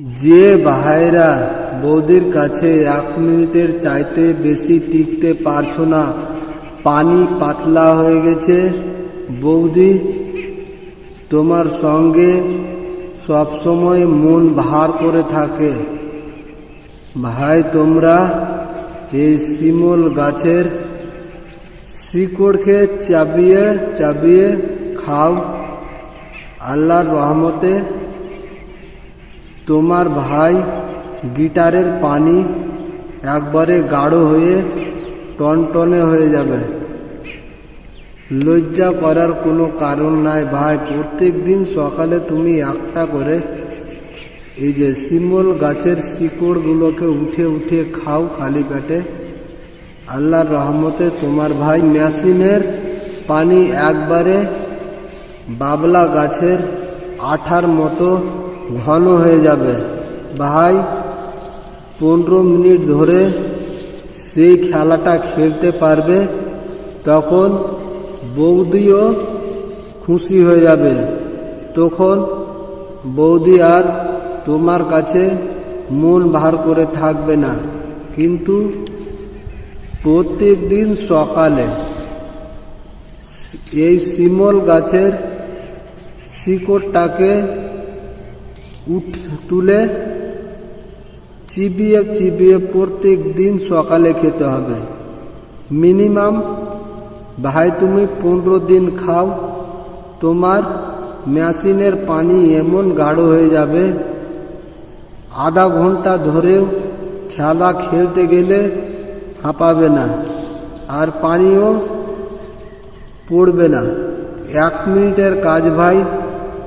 যে ভাইরা বৌদির কাছে 1 মিনিটের চাইতে বেশি টিকতে পারছো না, পানি পাতলা হয়ে গেছে, বৌদি তোমার সঙ্গে সবসময় মন ভার করে থাকে, ভাই তোমরা এই শিমল গাছের শিকড়কে চাবিয়ে চাবিয়ে খাও। আল্লাহর রহমতে তোমার ভাই গিটারের পানি একবারে গাঢ় হয়ে টনটনে হয়ে যাবে। লজ্জা করার কোনো কারণ নাই ভাই। প্রত্যেক দিন সকালে তুমি একটা করে এই যে শিমল গাছের শিকড়গুলোকে উঠে উঠে খাও খালি পেটে। আল্লাহর রহমতে তোমার ভাই মেশিনের পানি একবারে বাবলা গাছের আঠার মতো ঘন হয়ে যাবে। ভাই 15 মিনিট ধরে সেই খেলাটা খেলতে পারবে, তখন বৌদিও খুশি হয়ে যাবে। তখন বৌদি আর তোমার কাছে মন ভার করে থাকবে না। কিন্তু প্রত্যেক দিন সকালে এই শিমল গাছের শিকড়টাকে তুলে চিবিয়ে চিবিয়ে প্রত্যেক দিন সকালে খেতে হবে। মিনিমাম ভাই তুমি 15 দিন খাও, তোমার মেশিনের পানি এমন গাঢ় হয়ে যাবে, আধা ঘন্টা ধরেও খেলা খেলতে গেলে হাঁপাবে না, আর পানিও পড়বে না। 1 মিনিটের কাজ ভাই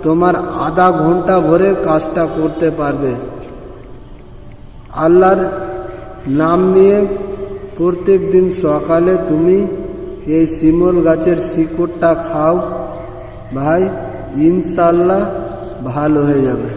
তোমার আধা ঘন্টা ভরে কাজটা করতে পারবে। আল্লাহর নাম নিয়ে প্রত্যেক দিন সকালে তুমি এই শিমল গাছের শিকড়টা খাও, ভাই ইনশাল্লাহ ভালো হয়ে যাবে।